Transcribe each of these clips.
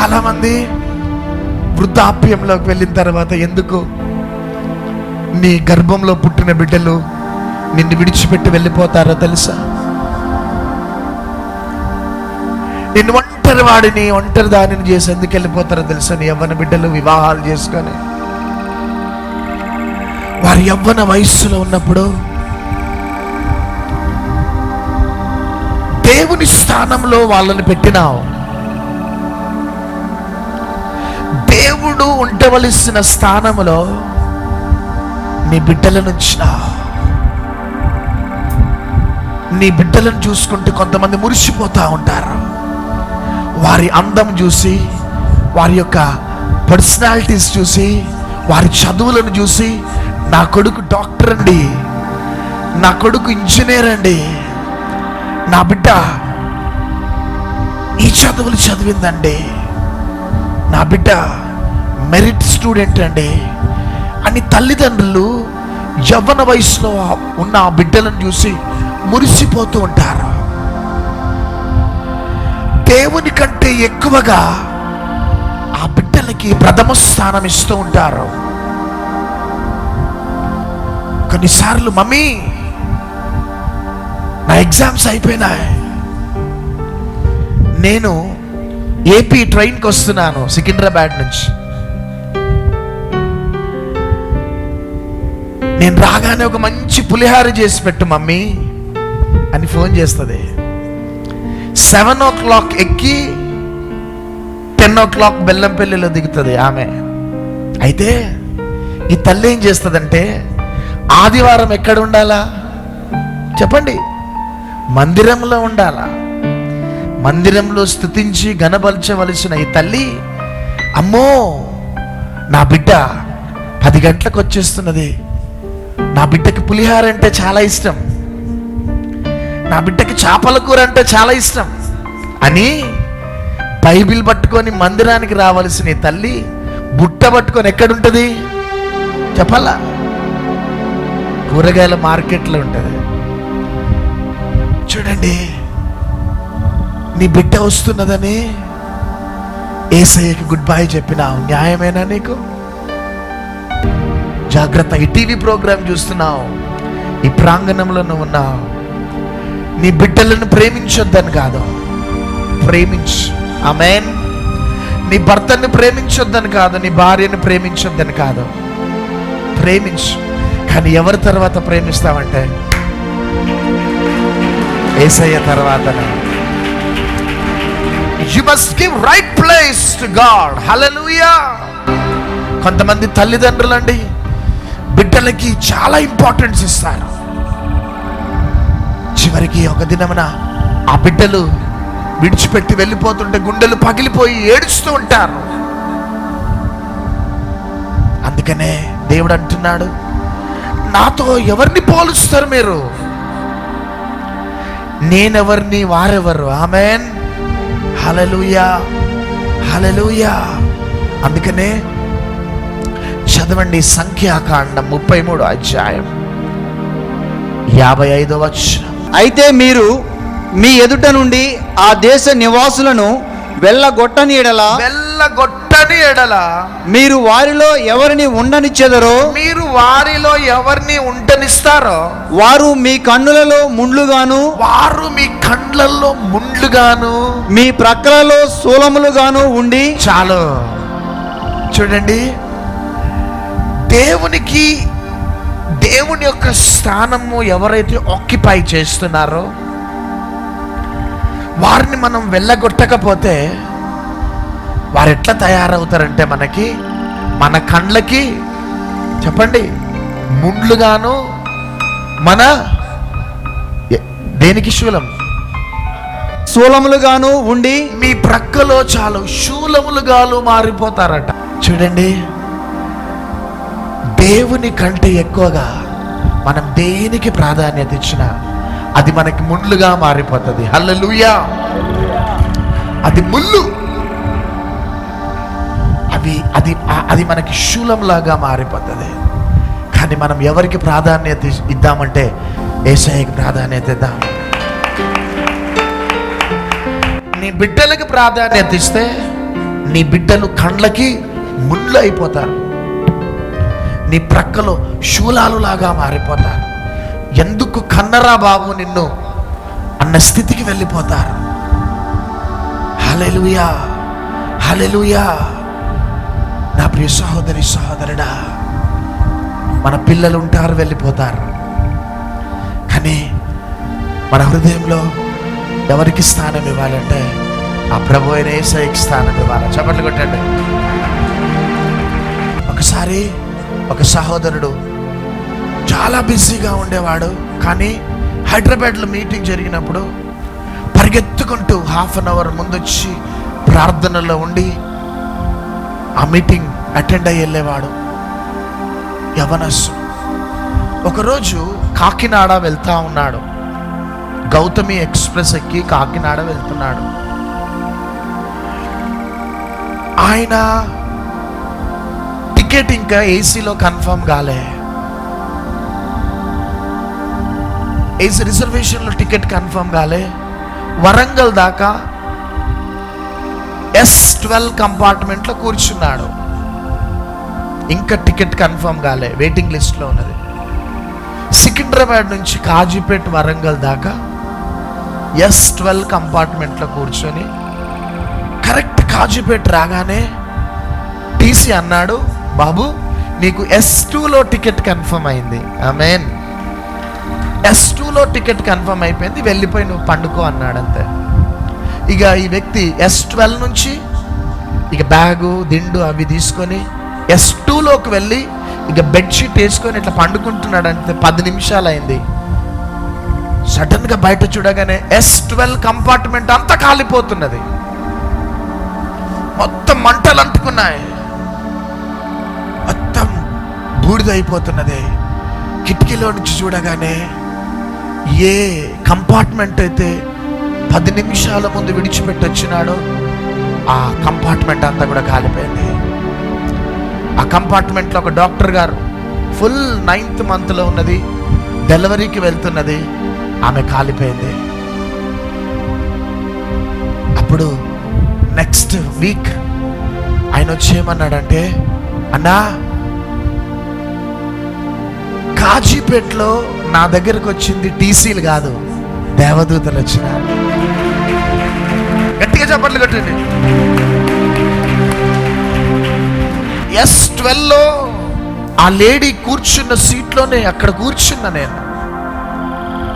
చాలామంది వృద్ధాప్యంలోకి వెళ్ళిన తర్వాత ఎందుకు నీ గర్భంలో పుట్టిన బిడ్డలు నిన్ను విడిచిపెట్టి వెళ్ళిపోతారో తెలుసా? నిన్ను ఒంటరి వాడిని, ఒంటరి దానిని చేసి ఎందుకు వెళ్ళిపోతారో తెలుసా? నీ యవ్వన బిడ్డలు వివాహాలు చేసుకొని వారి యవ్వన వయస్సులో ఉన్నప్పుడు దేవుని స్థానంలో వాళ్ళని పెట్టినావు. దేవుడు ఉండవలసిన స్థానంలో నీ బిడ్డలను ఉంచినావు. నీ బిడ్డలను చూసుకుంటే కొంతమంది మురిసిపోతూ ఉంటారు. వారి అందం చూసి, వారి యొక్క పర్సనాలిటీస్ చూసి, వారి చదువులను చూసి, నా కొడుకు డాక్టర్ అండి, నా కొడుకు ఇంజనీర్ అండి, నా బిడ్డ ఈ చదువులు చదివిందండి, నా బిడ్డ మెరిట్ స్టూడెంట్ అండి అని తల్లిదండ్రులు యవ్వన వయసులో ఉన్న ఆ బిడ్డలను చూసి మురిసిపోతూ ఉంటారు. దేవుని కంటే ఎక్కువగా ఆ బిడ్డలకి ప్రథమ స్థానం ఇస్తూ ఉంటారు. కొన్నిసార్లు మమ్మీ నా ఎగ్జామ్స్ అయిపోయినాయి, నేను ఏపీ ట్రైన్కి వస్తున్నాను సికింద్రాబాద్ నుంచి, నేను రాగానే ఒక మంచి పులిహార చేసి పెట్టు మమ్మీ అని ఫోన్ చేస్తుంది. 7 o'clock ఎక్కి 10 o'clock బెల్లంపల్లిలో దిగుతుంది ఆమె. అయితే ఈ తల్లి ఏం చేస్తుందంటే, ఆదివారం ఎక్కడ ఉండాలా చెప్పండి? మందిరంలో ఉండాలా. మందిరంలో స్తుతించి గణపరచవలసిన ఈ తల్లి, అమ్మో నా బిడ్డ 10 గంటలకు వచ్చేస్తున్నది, నా బిడ్డకి పులిహార అంటే చాలా ఇష్టం, నా బిడ్డకి చేపల కూర అంటే చాలా ఇష్టం అని బైబిల్ పట్టుకొని మందిరానికి రావాల్సిన ఈ తల్లి బుట్ట పట్టుకొని ఎక్కడుంటుంది చెప్పాలా? కూరగాయల మార్కెట్లో ఉంటుంది. చూడండి, నీ బిడ్డ వస్తున్నదని యేసయ్యకి గుడ్ బై చెప్పినావు, న్యాయమేనా నీకు? జాగ్రత్త, ఈ టీవీ ప్రోగ్రాం చూస్తున్నావు, ఈ ప్రాంగణంలో నువ్వు ఉన్నావు. నీ బిడ్డలను ప్రేమించొద్దని కాదు, ప్రేమించు. ఆమేన్. నీ భర్తని ప్రేమించొద్దని కాదు, నీ భార్యను ప్రేమించొద్దని కాదు, ప్రేమించు. కానీ ఎవరి తర్వాత ప్రేమిస్తావంటే యేసయ్య తర్వాతనే. You must give right place to God. Hallelujah. కొంతమంది తల్లిదండ్రులు అండి బిడ్డలకి చాలా ఇంపార్టెన్స్ ఇస్తారు. చివరికి ఒక దినమున ఆ బిడ్డలు విడిచిపెట్టి వెళ్ళిపోతుంటే గుండెలు పగిలిపోయి ఏడుస్తూ ఉంటారు. అందుకనే దేవుడు అంటున్నాడు, నాతో ఎవరిని పోలుస్తారు మీరు? నేనెవరిని, వారెవరు? ఆమేన్. హల్లెలూయా, హల్లెలూయా. అందుకనే చదవండి సంఖ్యాకాండం 33వ అధ్యాయం 55వ వచనం. అయితే మీరు మీ ఎదుట నుండి ఆ దేశ నివాసులను వెళ్ళగొట్టని ఎడల మీరు వారిలో ఎవరిని ఉండనిచ్చెదరో, మీరు వారిలో ఎవరిని ఉండనిస్తారో వారు మీ కన్నులలో ముండ్లుగాను మీ ప్రక్కలలో శూలములుగాను ఉండి. చాలు. చూడండి, దేవుని యొక్క స్థానము ఎవరైతే ఆక్యుపై చేస్తున్నారో వారిని మనం వెళ్ళగొట్టకపోతే వారు ఎట్లా తయారవుతారంటే మన కండ్లకి చెప్పండి ముండ్లుగాను, మన దేనికి శూలములుగాను ఉండి మీ ప్రక్కలో చాలు శూలములుగాను మారిపోతారట. చూడండి, దేవుని కంటే ఎక్కువగా మనం దేనికి ప్రాధాన్యత ఇచ్చినా అది మనకి ముళ్ళుగా మారిపోతుంది. హల్లెలూయా. అది ముళ్ళు, అది మనకి శూలంలాగా మారిపోతుంది. కానీ మనం ఎవరికి ప్రాధాన్యత ఇద్దామంటే యేసయ్యకి ప్రాధాన్యత ఇద్దాం. నీ బిడ్డలకు ప్రాధాన్యత ఇస్తే నీ బిడ్డలు కండ్లకి ముళ్ళు అయిపోతారు, నీ ప్రక్కలో శూలాలు లాగా మారిపోతారు. ఎందుకు కన్నరా బాబు నిన్ను అన్న స్థితికి వెళ్ళిపోతారు. హల్లెలూయా, హల్లెలూయా. నా ప్రియ సహోదరి సహోదరుడా, మన పిల్లలు ఉంటారు, వెళ్ళిపోతారు. కానీ మన హృదయంలో ఎవరికి స్థానం ఇవ్వాలంటే ఆ ప్రభు అయిన యేసయ్యకి స్థానం ఇవ్వాలి. చప్పట్లు కొట్టండి. ఒకసారి ఒక సహోదరుడు చాలా బిజీగా ఉండేవాడు, కానీ హైదరాబాద్లో మీటింగ్ జరిగినప్పుడు పరిగెత్తుకుంటూ హాఫ్ అన్ అవర్ ముందొచ్చి ప్రార్థనలో ఉండి ఆ మీటింగ్ అటెండ్ అయ్యి వెళ్ళేవాడు. యవనస్సు ఒకరోజు కాకినాడ వెళ్తా ఉన్నాడు. గౌతమి ఎక్స్ప్రెస్ ఎక్కి కాకినాడ వెళ్తున్నాడు. ఆయన టికెట్ ఇంకా ఏసీలో కన్ఫర్మ్ కాలే. ఏసీ రిజర్వేషన్లో టికెట్ కన్ఫర్మ్ కాలే. వరంగల్ దాకా S12 కంపార్ట్మెంట్లో కూర్చున్నాడు. ఇంకా టికెట్ కన్ఫర్మ్ కాలే, వెయిటింగ్ లిస్ట్లో ఉన్నది. సికింద్రాబాద్ నుంచి కాజీపేట వరంగల్ దాకా S12 కంపార్ట్మెంట్లో కూర్చొని కరెక్ట్ కాజీపేట రాగానే టీసీ అన్నాడు, బాబు నీకు S2లో టికెట్ కన్ఫర్మ్ అయింది. ఆమేన్. S2లో టికెట్ కన్ఫర్మ్ అయిపోయింది, వెళ్ళిపోయి నువ్వు పండుకో అన్నాడు. అంతే. ఇక ఈ వ్యక్తి S12 నుంచి ఇక బ్యాగు దిండు అవి తీసుకొని S2లోకి వెళ్ళి ఇక బెడ్షీట్ వేసుకొని ఇట్లా పండుకుంటున్నాడు. అంతే. 10 నిమిషాలు అయింది. సడన్గా బయట చూడగానే S12 కంపార్ట్మెంట్ అంతా కాలిపోతున్నది, మొత్తం మంటలు అంటుకున్నాయి, మొత్తం బూడిదైపోతున్నది. కిటికీలో నుంచి చూడగానే ఏ కంపార్ట్మెంట్ అయితే 10 నిమిషాల ముందు విడిచిపెట్టి వచ్చినాడో ఆ కంపార్ట్మెంట్ అంతా కూడా కాలిపోయింది. ఆ కంపార్ట్మెంట్లో ఒక డాక్టర్ గారు ఫుల్ 9th మంత్లో ఉన్నది, డెలివరీకి వెళ్తున్నది, ఆమె కాలిపోయింది. అప్పుడు నెక్స్ట్ వీక్ ఆయన వచ్చి ఏమన్నాడంటే, అన్నా కాజీపేటలో నా దగ్గరకు వచ్చింది టీసీలు కాదు, దేవదూతలు వచ్చినారు. గట్టిగా చప్పట్లు కొట్టండి. S12లో ఆ లేడీ కూర్చున్న సీట్లోనే అక్కడ కూర్చున్నా నేను,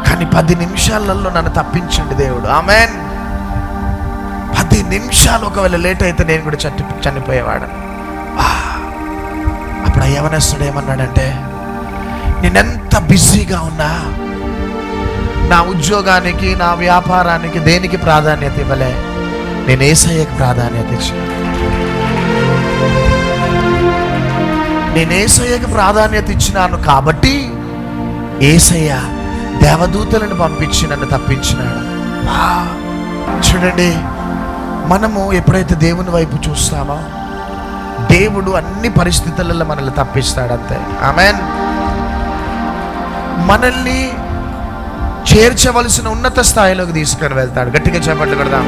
కానీ 10 నిమిషాలలో నన్ను తప్పించండి దేవుడు. ఆమేన్. 10 నిమిషాలు ఒకవేళ లేట్ అయితే నేను కూడా చనిపోయేవాడు. అప్పుడు ఆ యవనస్తుడు ఏమన్నాడంటే, నేనెంత బిజీగా ఉన్నా నా ఉద్యోగానికి నా వ్యాపారానికి దేనికి ప్రాధాన్యత ఇవ్వలే, నేను యేసయ్యకి ప్రాధాన్యత ఇచ్చాను. నేను యేసయ్యకి ప్రాధాన్యత ఇచ్చినాను కాబట్టి యేసయ్య దేవదూతలను పంపించి నన్ను తప్పించినాడు. చూడండి, మనము ఎప్పుడైతే దేవుని వైపు చూస్తామో దేవుడు అన్ని పరిస్థితులలో మనల్ని తప్పిస్తాడంతే. ఆమేన్. మనల్ని చేర్చవలసిన ఉన్నత స్థాయిలోకి తీసుకొని వెళ్తాడు. గట్టిగా చెప్పట్లు కొడదాం.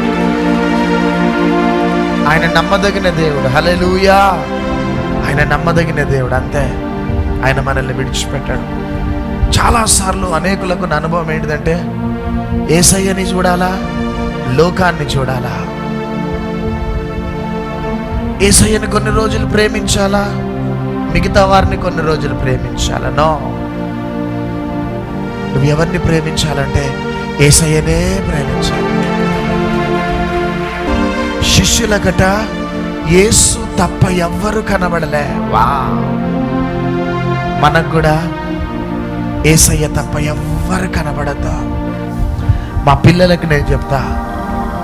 ఆయన నమ్మదగిన దేవుడు. హల్లెలూయా. ఆయన నమ్మదగిన దేవుడు. అంతే. ఆయన మనల్ని విడిచిపెట్టాడు. చాలాసార్లు అనేకులకు నా అనుభవం ఏంటిదంటే, యేసయ్యని చూడాలా, లోకాన్ని చూడాలా, యేసయ్యని కొన్ని రోజులు ప్రేమించాలా, మిగతా వారిని కొన్ని రోజులు ప్రేమించాలా. నో, నువ్వు ఎవరిని ప్రేమించాలంటే యేసయ్యనే ప్రేమించాలి. శిష్యులకట యేసు తప్ప ఎవ్వరు కనబడలే. వా, మనకు కూడా యేసయ్య తప్ప ఎవ్వరు కనబడదు. మా పిల్లలకి నేను చెప్తా,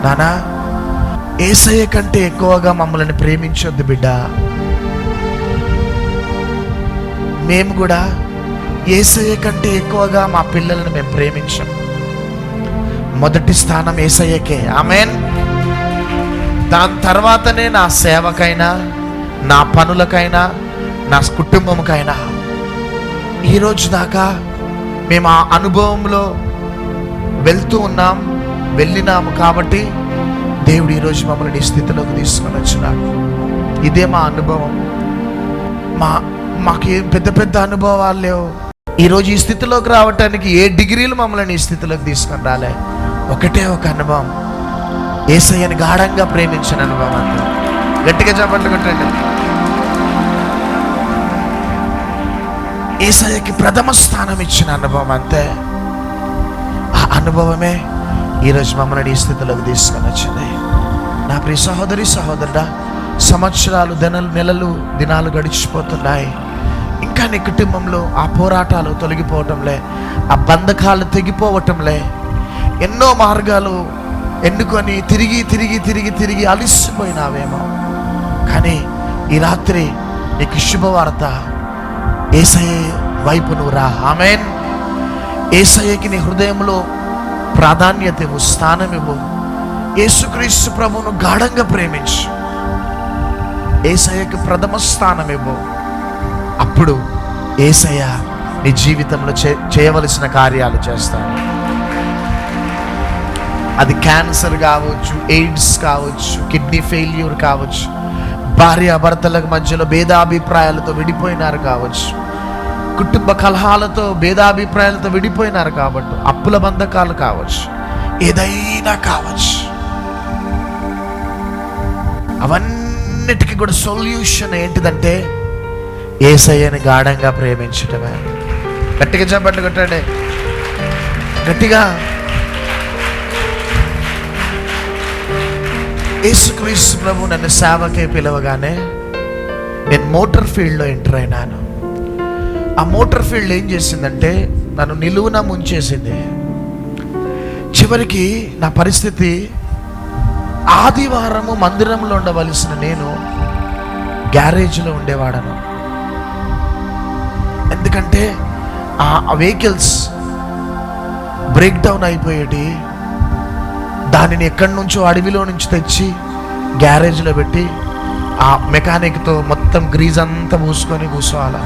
నానా యేసయ్య కంటే ఎక్కువగా మమ్మల్ని ప్రేమించొద్దు బిడ్డ. మేము కూడా యేసయ్య కంటే ఎక్కువగా మా పిల్లలను మేము ప్రేమించాం. మొదటి స్థానం యేసయ్యకే. ఆమేన్. దాని తర్వాతనే నా సేవకైనా, నా పనులకైనా, నా కుటుంబంకైనా. ఈరోజు దాకా మేము ఆ అనుభవంలో వెళ్తూ ఉన్నాం, వెళ్ళినాము. కాబట్టి దేవుడు ఈరోజు మమ్మల్ని ఈ స్థితిలోకి తీసుకొని వచ్చినాడు. ఇదే మా అనుభవం. మాకేం పెద్ద పెద్ద అనుభవాలు లేవు. ఈరోజు ఈ స్థితిలోకి రావటానికి ఏ డిగ్రీలు మమ్మల్ని ఈ స్థితిలోకి తీసుకొని రాలే. ఒకటే ఒక అనుభవం, యేసయ్యని గాఢంగా ప్రేమించిన అనుభవం. అంతే. గట్టిగా చప్పట్లు కొట్టండి. యేసయ్యకి ప్రథమ స్థానం ఇచ్చిన అనుభవం. అంతే. ఆ అనుభవమే ఈరోజు మమ్మల్ని ఈ స్థితిలోకి తీసుకొని వచ్చింది. నా ప్రియ సహోదరి సహోదరుడా, సంవత్సరాలు, నెలలు, దినాలు గడిచిపోతున్నాయి. ఇంకా నీ కుటుంబంలో ఆ పోరాటాలు తొలగిపోవటంలే, ఆ బంధకాలు తెగిపోవటంలే. ఎన్నో మార్గాలు ఎన్నుకొని తిరిగి అలిసిపోయినావేమో. కానీ ఈ రాత్రి నీకు శుభవార్త, యేసయ్య వైపు నువ్వు రా. ఆమేన్. యేసయ్యకి నీ హృదయంలో ప్రాధాన్యత ఇవ్వు, స్థానం ఇవ్వు. యేసుక్రీస్తు ప్రభువును గాఢంగా ప్రేమించు. యేసయ్యకి ప్రథమ స్థానం ఇవ్వు. అప్పుడు యేసయ్య నీ జీవితంలో చేయవలసిన కార్యాలు చేస్తాడు. అది క్యాన్సర్ కావచ్చు, ఎయిడ్స్ కావచ్చు, కిడ్నీ ఫెయిల్యూర్ కావచ్చు, భార్యాభర్తల మధ్యలో భేదాభిప్రాయాలతో విడిపోయినారు కావచ్చు, కుటుంబ కలహాలతో భేదాభిప్రాయాలతో విడిపోయినారు కాబట్టి, అప్పుల బంధకాలు కావచ్చు, ఏదైనా కావచ్చు. అవన్నిటికీ కూడా సొల్యూషన్ ఏంటిదంటే యేసయ్యని గాఢంగా ప్రేమించటమే. గట్టిగా చప్పట్లు కొట్టండి, గట్టిగా. యేసుక్రీస్తు ప్రభు నన్ను సేవకే పిలవగానే నేను మోటార్ ఫీల్డ్లో ఎంటర్ అయినాను. ఆ మోటార్ ఫీల్డ్ ఏం చేసిందంటే నన్ను నిలువున ముంచేసింది. చివరికి నా పరిస్థితి, ఆదివారము మందిరంలో ఉండవలసిన నేను గ్యారేజ్లో ఉండేవాడను. ఎందుకంటే ఆ వెహికల్స్ బ్రేక్ డౌన్ అయిపోయేటి. దానిని ఎక్కడి నుంచో అడవిలో నుంచి తెచ్చి గ్యారేజ్లో పెట్టి ఆ మెకానిక్తో మొత్తం గ్రీజ్ అంతా పూసుకొని కూర్చోవాలి.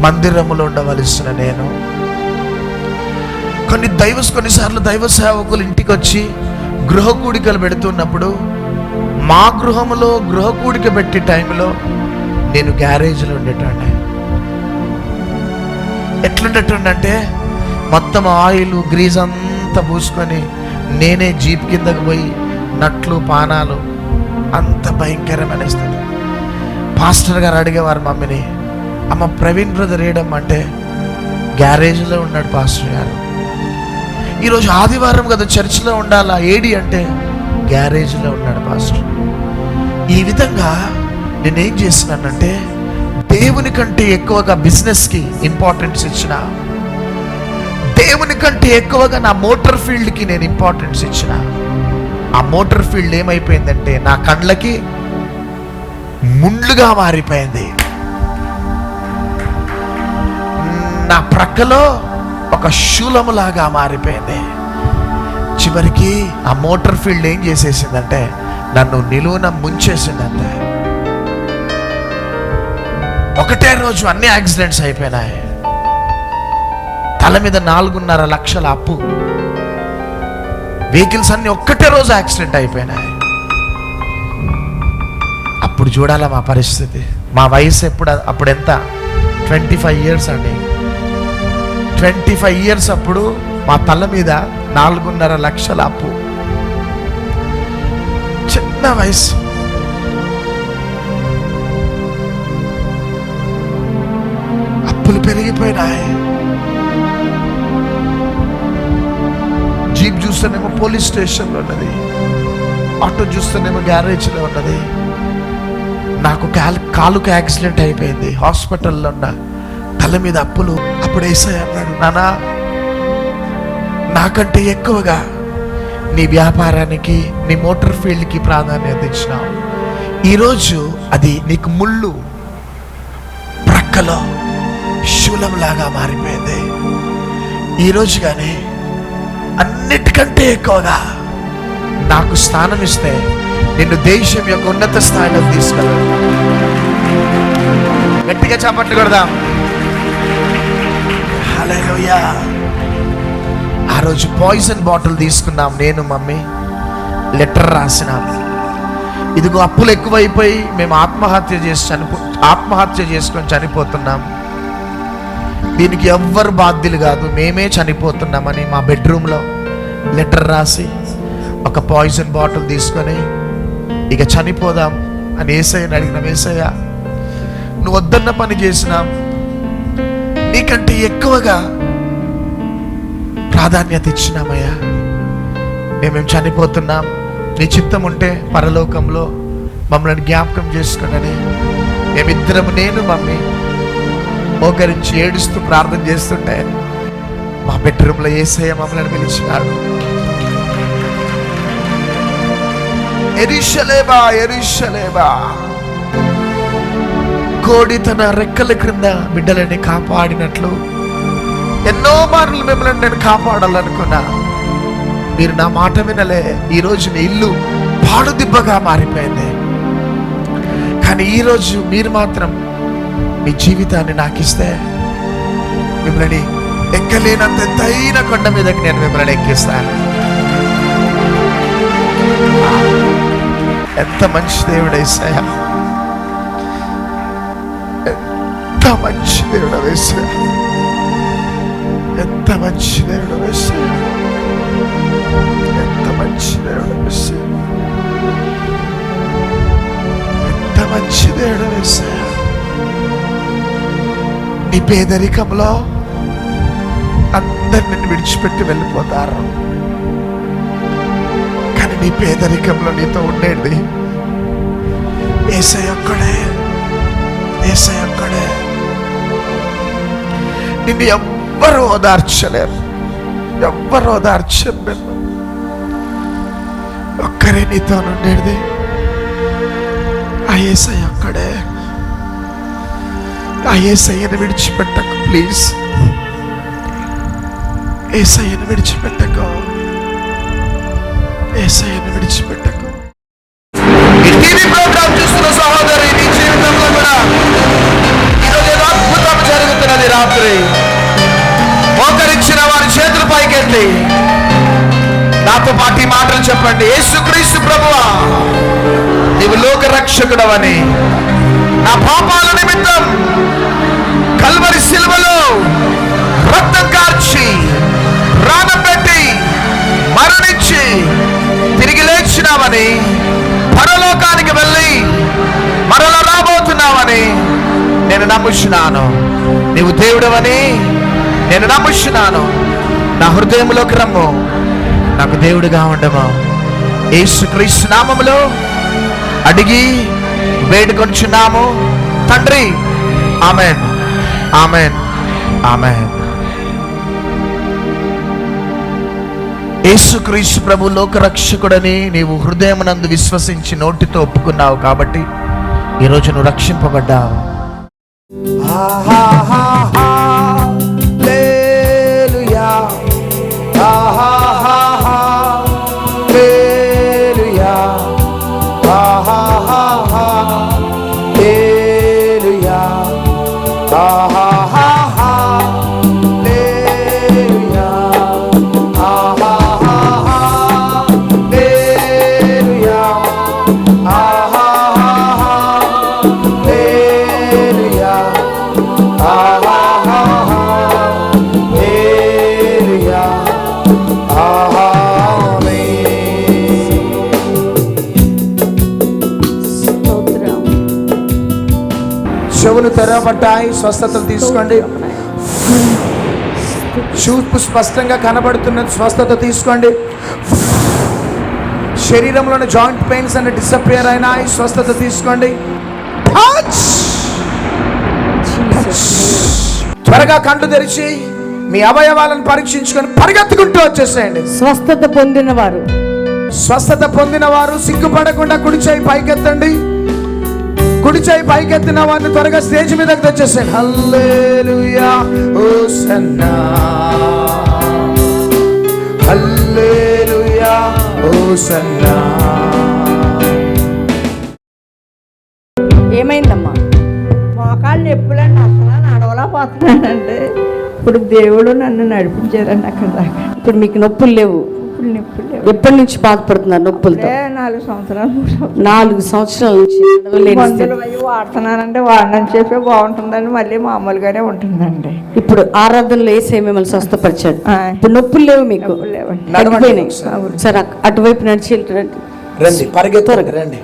మందిరములో ఉండవలసిన నేను కొన్నిసార్లు దైవ సేవకులు ఇంటికి వచ్చి గృహ కూడికలు పెడుతున్నప్పుడు మా గృహములో గృహ కూడిక పెట్టే టైంలో నేను గ్యారేజ్లో ఉండేటండి. ఎట్లుండేటంటే మొత్తం ఆయిల్ గ్రీజ్ అంతా పూసుకొని నేనే జీప్ కిందకు పోయి నట్లు పానాలు, అంత భయంకరమైన స్థితి. పాస్టర్ గారు అడిగేవారు మమ్మీని, అమ్మ ప్రవీణ్ బ్రదర్ ఏడమ్మంటే గ్యారేజ్లో ఉన్నాడు పాస్టర్ గారు. ఈరోజు ఆదివారం కదా చర్చిలో ఉండాలా, ఏడి అంటే గ్యారేజ్లో ఉన్నాడు పాస్టర్. ఈ విధంగా నేనేం చేస్తున్నానంటే దేవుని కంటే ఎక్కువగా బిజినెస్కి ఇంపార్టెన్స్ ఇచ్చిన, దేవుని కంటే ఎక్కువగా నా మోటార్ ఫీల్డ్కి నేను ఇంపార్టెన్స్ ఇచ్చిన. ఆ మోటార్ ఫీల్డ్ ఏమైపోయిందంటే నా కళ్ళకి ముండ్లుగా మారిపోయింది. నా ప్రక్కలో ఒక శూలములాగా మారిపోయింది. చివరికి ఆ మోటార్ ఫీల్డ్ ఏం చేసేసిందంటే నన్ను నిలువున ముంచేసిందంటే. ఒకటే రోజు అన్ని యాక్సిడెంట్స్ అయిపోయినాయి. తల మీద 4.5 లక్షల అప్పు, వెహికల్స్ అన్ని ఒక్కటే రోజు యాక్సిడెంట్ అయిపోయినాయి. అప్పుడు చూడాలా మా పరిస్థితి. మా వయసు అప్పుడు ఎంత? 25 ఇయర్స్ అండి. 25 ఇయర్స్ అప్పుడు మా తల మీద 4.5 లక్షల అప్పు, చిన్న వయసు. అప్పులు పెరిగిపోయినాయి. జీప్ చూస్తేనేమో పోలీస్ స్టేషన్లో ఉన్నది, ఆటో చూస్తేనేమో గ్యారేజ్లో ఉన్నది. నాకు కాలుకి యాక్సిడెంట్ అయిపోయింది, హాస్పిటల్లో ఉన్న, తల మీద అప్పులు. అప్పుడు యేసయ్య అన్నాడు, నానా నాకంటే ఎక్కువగా నీ వ్యాపారానికి, నీ మోటార్ ఫీల్డ్కి ప్రాధాన్యత ఇచ్చినావు. ఈరోజు అది నీకు ముళ్ళు ప్రక్కలో శూలంలాగా మారిపోయింది. ఈరోజు కానీ అన్నిటికంటే ఎక్కువగా నాకు స్థానం ఇస్తే నిన్ను దేశం యొక్క ఉన్నత స్థాయిలో తీసుకెళ్ళాను. గట్టిగా చప్పట్లు కొడదాం. హల్లెలూయా. ఆ రోజు పాయిజన్ బాటిల్ తీసుకున్నాం, నేను మమ్మీ లెటర్ రాసినాం. ఇదిగో అప్పులు ఎక్కువైపోయి మేము ఆత్మహత్య చేసుకొని చనిపోతున్నాం, దీనికి ఎవ్వరు బాధ్యులు కాదు, మేమే చనిపోతున్నామని మా బెడ్రూమ్లో లెటర్ రాసి ఒక పాయిజన్ బాటిల్ తీసుకొని ఇక చనిపోదాం అని యేసయ్యని అడిగినాం. యేసయ్య, నువ్వు వద్దన్న పని చేసినాం, నీకంటే ఎక్కువగా ప్రాధాన్యత ఇచ్చినామయ్యా, మేమేం చనిపోతున్నాం, నీ చిత్తం ఉంటే పరలోకంలో మమ్మల్ని జ్ఞాపకం చేసుకునని మేమిద్దరం, నేను మమ్మీ మోకరించి ఏడుస్తూ ప్రార్థన చేస్తుంటే మా బెడ్రూమ్లో యేసయ్య మమ్మల్ని పిలిచినాడు. యెరూషలేమా యెరూషలేమా, కోడి తన రెక్కల క్రింద బిడ్డలని కాపాడినట్లు ఎన్నో మార్లు మిమ్మల్ని నేను కాపాడాలనుకున్నా, మీరు నా మాట వినలే. ఈరోజు మీ ఇల్లు పాడుదిబ్బగా మారిపోయింది, కానీ ఈరోజు మీరు మాత్రం మీ జీవితాన్ని నాకు ఇస్తే మిమ్మల్ని ఎక్కలేనంత ఎత్తైన కొండ మీదకి నేను మిమ్మల్ని ఎక్కిస్తాను. ఎంత మంచి దేవుడు యేసయ్య, ఎంత మంచి దేవుడు యేసయ్య, ఎంత మంచి దేవుడు యేసయ్య, ఎంత మంచి దేవుడు యేసయ్య, ఎంత మంచి దేవుడు యేసయ్య. నీ పేదరికంలో అందరు నిన్ను విడిచిపెట్టి వెళ్ళిపోతారు, కానీ నీ పేదరికంలో నీతో ఉండేది యేసయ్య ఒక్కడే, యేసయ్య ఒక్కడే. నిన్ను ఎవ్వరు ఓదార్చలేరు, ఎవ్వరు ఓదార్చరు, ఒక్కరే నీతో ఉండేది ఆ యేసయ్య ఒక్కడే. ఆ యేసయ్యను విడిచిపెట్టకు ప్లీజ్, యేసయ్యను విడిచిపెట్టకు, యేసయ్యను విడిచిపెట్టకు. ఈ టీవీ ప్రోగ్రామ్ చూస్తున్న సహోదరి, నీ జీవితంలో కూడా ఈరోజు ఏదో అద్భుతం జరుగుతున్నది. రాత్రి మోకరించిన వారి చేతులు పైకెత్తి నాతో పాటు ఈ మాటలు చెప్పండి. యేసుక్రీస్తు ప్రభువా, నీవు లోక రక్షకుడవని, నా పాపాల నిమిత్తం కల్వరి శిలువలో రక్తం కార్చి ప్రాణం పెట్టి మరణించి తిరిగి లేచినావని, పరలోకానికి వెళ్ళి మరలా రాబోతున్నావని నేను నమ్ముచున్నాను. నీవు దేవుడవని నేను నమ్ముచున్నాను. నా హృదయంలోకి రమ్ము, నాకు దేవుడిగా ఉండము. యేసుక్రీస్తు నామములో అడిగి వేడుకొంచున్నాము తండ్రి, ఆమేన్, ఆమేన్, ఆమేన్. యేసుక్రీస్తు ప్రభు లోకరక్షకుడని నీవు హృదయమునందు విశ్వసించి నోటితో ఒప్పుకున్నావు కాబట్టి ఈరోజు నువ్వు రక్షింపబడ్డావు. చెవులు తెరవబడ్డాయి, స్వస్థతలు తీసుకోండి. చూపు స్పష్టంగా కనబడుతున్న స్వస్థత తీసుకోండి. శరీరంలోని జాయింట్ పెయిన్స్ అన్ని డిసపియర్ అయినాయి, స్వస్థత తీసుకోండి. త్వరగా కంటి తెరిచి మీ అవయవాలను పరీక్షించుకొని పరిగెత్తుకుంటూ వచ్చేసేయండి. స్వస్థత పొందిన వారు సిగ్గుపడకుండా కుడి చేయి పైకెత్తండి. కుడి చేయి పైకెత్తిన వారిని త్వరగా స్టేజ్ మీదకి తెచ్చేసాడు. హల్లెలూయా హోసన్నా, హల్లెలూయా హోసన్నా. ఏమైందమ్మా? మోకాళ్ళు నొప్పులండి, అసలు నడవలా పోతున్నానండి. ఇప్పుడు దేవుడు నన్ను నడిపించారండి అక్కడ దాకా. ఇప్పుడు మీకు నొప్పులు లేవు. ఇప్పుడు నొప్పులు లేవు. ఎప్పటి నుంచి బాధపడుతున్నారు నొప్పులతో? 4 సంవత్సరాలు 4 సంవత్సరాల నుంచి నడవలేని స్థితి. మందులు అవి వాడుతున్నానంటే వాడినని చెప్పి బాగుంటుందని మళ్ళీ మామూలుగానే ఉంటుందండి. ఇప్పుడు ఆరాధనలో వేసే మిమ్మల్ని స్వస్థపరిచాడు. ఇప్పుడు నొప్పులు లేవు మీకు. నొప్పులు లేవండి. తగ్గిపోయినాయి. సరే అటువైపు నడిచి రండి. రండి, పరిగెత్తారు రండి.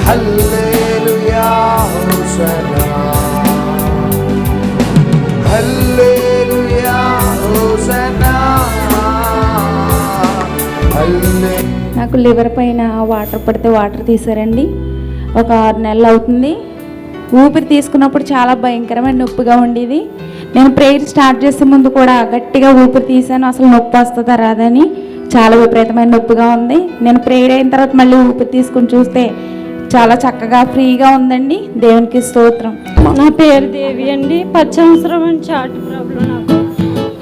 హల్లెలూయా హోసన్నా, హల్లెలూయా హోసన్నా, హల్లెలూయా. నాకు లివర్ పైన వాటర్ పడితే వాటర్ తీసారండి. ఒక 6 నెలలు అవుతుంది. ఊపిరి తీసుకున్నప్పుడు చాలా భయంకరమైన నొప్పిగా ఉండేది. నేను ప్రేయర్ స్టార్ట్ చేసే ముందు కూడా గట్టిగా ఊపిరి తీసాను. అసలు నొప్పి వస్తుందా రాదని చాలా విపరీతమైన నొప్పిగా ఉంది. నేను ప్రేయర్ అయిన తర్వాత మళ్ళీ ఊపిరి తీసుకుని చూస్తే చాలా చక్కగా ఫ్రీగా ఉందండి. దేవునికి స్తోత్రం. నా పేరు దేవి అండి. 10 సంవత్సరం నుంచి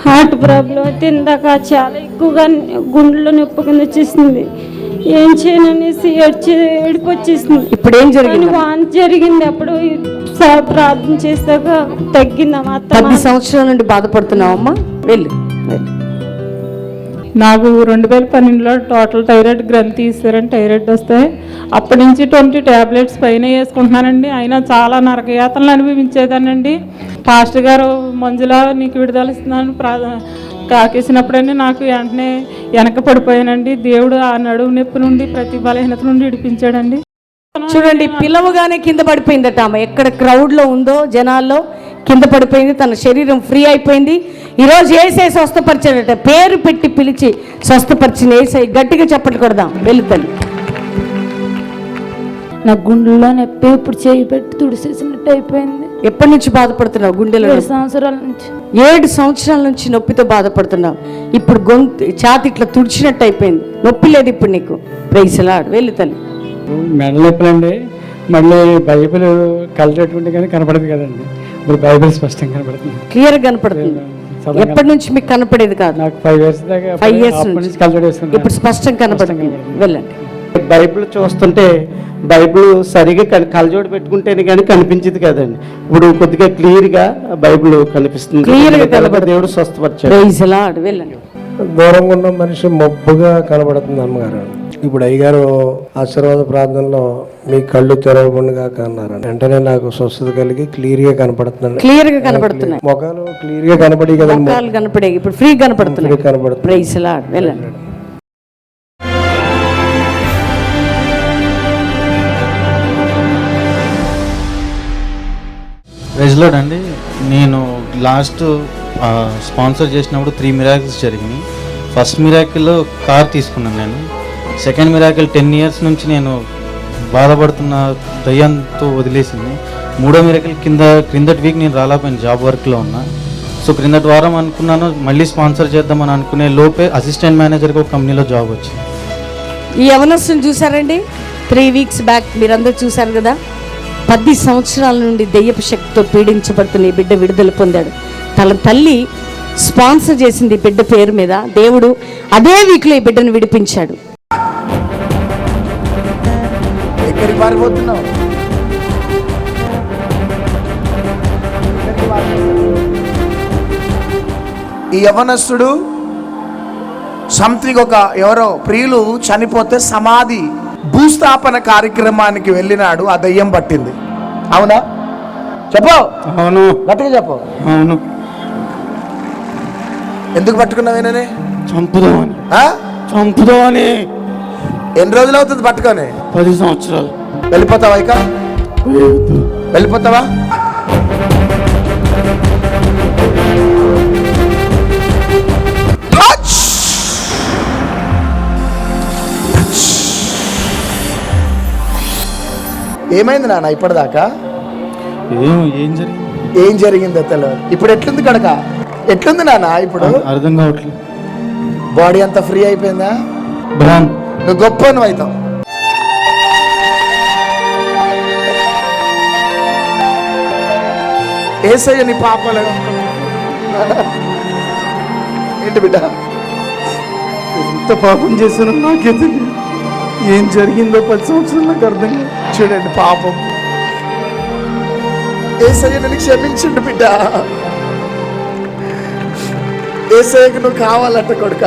హార్ట్ ప్రాబ్లం అయితే ఇందాక చాలా ఎక్కువగా గుండెలో నొప్పి కింద వచ్చేసింది. ఏం చేయననేసి ఏడుపు వచ్చేసింది. ఇప్పుడు ఏం జరిగింది? వాంతి జరిగింది. అప్పుడు ప్రార్థన చేశాక తగ్గిందమ్మా. 10 సంవత్సరాల నుండి బాధపడుతున్నావమ్మా? వెళ్ళు. నాకు 2012లో టోటల్ థైరాయిడ్ గ్రంథి తీసారని థైరాయిడ్ వస్తే అప్పటి నుంచి 20 ట్యాబ్లెట్స్ పైన వేసుకుంటున్నానండి. అయినా చాలా నరకయాతనలు అనుభవించేదానండి. పాస్టర్ గారు మంజుల నీకు విడుదల ఇస్తున్నాను కాకేసినప్పుడన్నీ నాకు వెంటనే వెనక పడిపోయానండి. దేవుడు ఆ నడుము నొప్పి నుండి ప్రతి బలహీనత నుండి విడిపించాడండి. చూడండి, పిలవగానే కింద పడిపోయిందట ఆమె. ఎక్కడ క్రౌడ్లో ఉందో జనాల్లో కింద పడిపోయింది. తన శరీరం ఫ్రీ అయిపోయింది. ఈరోజు ఏసై స్వస్థపరిచాడట. పేరు పెట్టి పిలిచి స్వస్థపరిచిన ఏసై. గట్టిగా చెప్పట్లు కొడదాం. వెళ్తాను. నా గుండెల్లో నొప్పి ఇప్పుడు చేయి పెట్టి తుడిసేసినట్టు అయిపోయింది. ఎప్పటి నుంచి బాధపడుతున్నావు? గుండెలో 7 సంవత్సరాల నుంచి. 7 సంవత్సరాల నుంచి నొప్పితో బాధపడుతున్నావు. ఇప్పుడు ఛాతి ఇట్లా తుడిచినట్టు అయిపోయింది. నొప్పి లేదు ఇప్పుడు నీకు. ప్రైజ్లాడ్. వెళ్ళు తల్లి. మెడ నొప్పులండి. మళ్ళీ బైబిల్ కలరేటువంటి కానీ కనపడదు కదండి. ఇప్పుడు బైబిల్ స్పష్టంగా కనపడుతుంది, క్లియర్ కనపడుతుంది. ఎప్పటి నుంచి మీకు కనపడేది కాదు? నాకు 5 years దాకా 5 years నుంచి కలరేట్ వేసుకున్నాను. ఇప్పుడు స్పష్టంగా కనపడుతుంది. వెళ్ళండి. బైబిల్ చూస్తుంటే బైబిల్ సరిగా కలజోడు పెట్టుకుంటేనే కానీ కనిపించింది కదండి. ఇప్పుడు కొద్దిగా క్లియర్గా బైబిల్ కనిపిస్తుంది. క్లియర్గా కనపడుతుంది. దేవుడు స్వస్థపరిచాడు. Praise Lord. వెళ్ళండి. దూరంగా ఉన్న మనిషి మబ్బుగా కనబడుతుంది అమ్మగారు. ఇప్పుడు అయ్యగారు ఆశీర్వాద ప్రార్థనలో మీ కళ్ళు తెరవకుండా అన్నారు. వెంటనే నాకు స్వస్థత కలిగి క్లియర్ గా కనపడుతున్నాను. క్లియర్ గా కనపడుతున్నాయి. మొఖాలు క్లియర్ గా కనపడి కదా, మొఖాలు కనపడే. ఇప్పుడు ఫ్రీ కనపడుతున్నాయి. కనపడుతుంది. Praise Lord. వెళ్ళండి. ప్రైజ్లార్డ్ అండి. నేను లాస్ట్ స్పాన్సర్ చేసినప్పుడు 3 మిరాకిల్స్ జరిగినాయి. ఫస్ట్ మిరాకిల్ కార్ తీసుకున్నాను నేను. సెకండ్ మిరాకిల్ 10 years నుంచి నేను బాధపడుతున్న దయ్యంతో వదిలేసింది. మూడో మిరాకిల్ క్రిందటి వీక్ నేను రాలేకపోయాను, జాబ్ వర్క్లో ఉన్నా. సో క్రిందటి వారం అనుకున్నాను మళ్ళీ స్పాన్సర్ చేద్దామని అనుకునే లోపే అసిస్టెంట్ మేనేజర్గా ఒక కంపెనీలో జాబ్ వచ్చింది. ఈ యవనస్తుని చూసారండి. 3 weeks బ్యాక్ మీరందరూ చూశారు కదా. 10 సంవత్సరాల నుండి దెయ్యపు శక్తితో పీడించబడుతున్న ఈ బిడ్డ విడుదల పొందాడు. తన తల్లి స్పాన్సర్ చేసింది ఈ బిడ్డ పేరు మీద. దేవుడు అదే వీక్లో ఈ బిడ్డను విడిపించాడు. ఎక్కడికి పారిపోతున్నావు? ఈ యవనస్తుడు సంథింగ్ ఎవరో ప్రియులు చనిపోతే సమాధి భూస్థాపన కార్యక్రమానికి వెళ్ళినాడు. ఆ దయ్యం పట్టింది. అవునా? చెప్పు. అవును. గట్టిగా చెప్పు. అవును. ఎందుకు పట్టుకున్నావేనని? చంపుదామని. ఎన్ని రోజులు అవుతుంది పట్టుకొని? 10 సంవత్సరాలు. వెళ్ళిపోతావా? ఇక వెళ్ళిపోతావా? ఏమైంది నాన్న ఇప్పటిదాకా? ఏం జరిగిందో తెలియదు. ఇప్పుడు ఎట్లుంది కడక? ఎట్లుంది నాన్న ఇప్పుడు? అర్థం కావట్లేదు. బాడీ అంతా ఫ్రీ అయిపోయిందా? నువ్వు గొప్ప నువ్వు అవుతావు. ఏసయ్య నీ పాపాలు ఏంటి బిడ్డ? ఎంత పాపం చేశానో నాకే తెలియదు. ఏం జరిగిందో 10 సంవత్సరాలు నాకు అర్థం కాదు. చూడండి, పాపం యేసయ్య నిన్ను క్షమించండు బిడ్డ. యేసయ్యకు నువ్వు కావాలట కొడుక.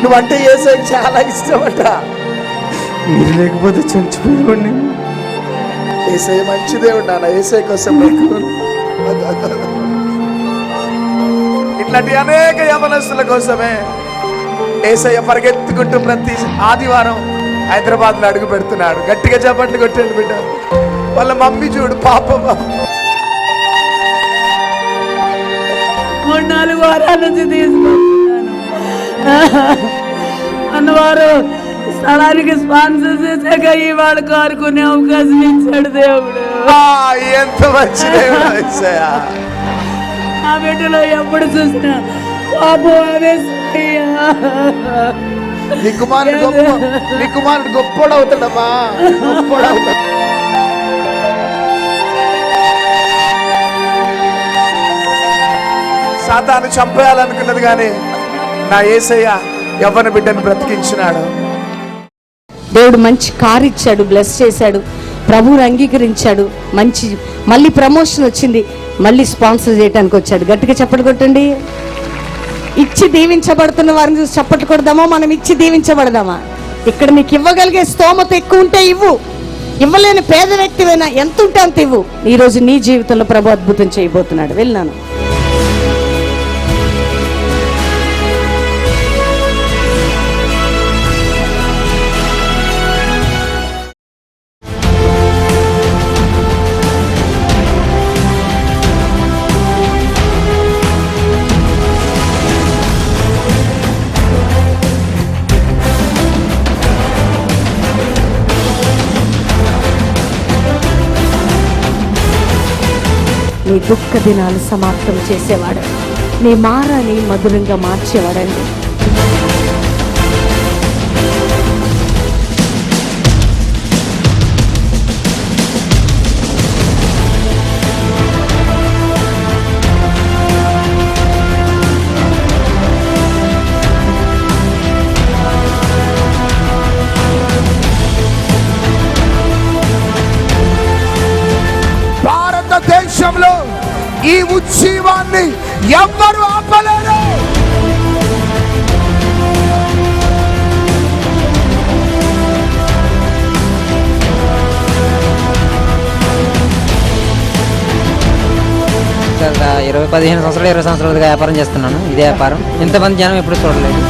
నువ్వంటే యేసయ్యకు చాలా ఇష్టమట. మీరు లేకపోతే చచ్చిపోయేవాడిని. యేసయ్య మంచి దేవుడు నాన్న. యేసయ్య కోసం బ్రతుకు. ఇట్లాంటి అనేక యవనస్తుల కోసమే యేసయ్య పరిగెత్తుకుంటూ ప్రతి ఆదివారం హైదరాబాద్ లో అడుగు పెడుతున్నాడు. గట్టిగా చప్పట్లు కొట్టండి బిడ్డ. వాళ్ళ మమ్మీ చూడు పాపమ్మ. 3-4 వారాల నుంచి తీసుకుంటున్నాను అన్నవారు. స్థలానికి స్పాన్సర్ చేశాక ఇవాళ కారుకునే అవకాశం ఇచ్చాడు దేవుడు. ఎంత మంచి దేవుడు యేసయ్య. ఆ బిడ్డలో ఎప్పుడు చూసినా పాపం ఆవేశయ్యా. నీ కుమారుడు గొప్పోడవుతాడమ్మా, గొప్పోడవుతాడు. సాతాను చంపేయాలనుకున్నది కానీ నా యేసయ్య యవ్వన బిడ్డను బ్రతికించినాడు. దేవుడు మంచి కార్ ఇచ్చాడు, బ్లెస్ చేశాడు, ప్రభువుని అంగీకరించాడు. మళ్ళీ ప్రమోషన్ వచ్చింది, మళ్ళీ స్పాన్సర్ చేయడానికి వచ్చాడు. గట్టిగా చప్పట్లు కొట్టండి. ఇచ్చి దీవించబడుతున్న వారిని చూసి చప్పట్లు కొడదామా? మనం ఇచ్చి దీవించబడదామా? ఇక్కడ నీకు ఇవ్వగలిగే స్తోమత ఎక్కువ ఉంటే ఇవ్వు. ఇవ్వలేని పేద వ్యక్తివైనా ఎంత ఉంటే అంత ఇవ్వు. ఈరోజు నీ జీవితంలో ప్రభు అద్భుతం చేయబోతున్నాడు. వెళ్ళాను. నీ దుఃఖ దినాలు సమాప్తం చేసేవాడు, నీ మారాన్ని మధురంగా మార్చేవాడండి. భారతదేశంలో ఈ ఉజ్జీవాన్ని ఎవ్వరు ఆపలేరు. గత 15 సంవత్సరాలుగా వ్యాపారం చేస్తున్నాను. ఇదే వ్యాపారం. ఇంతమంది జనం ఎప్పుడు చూడలేదు.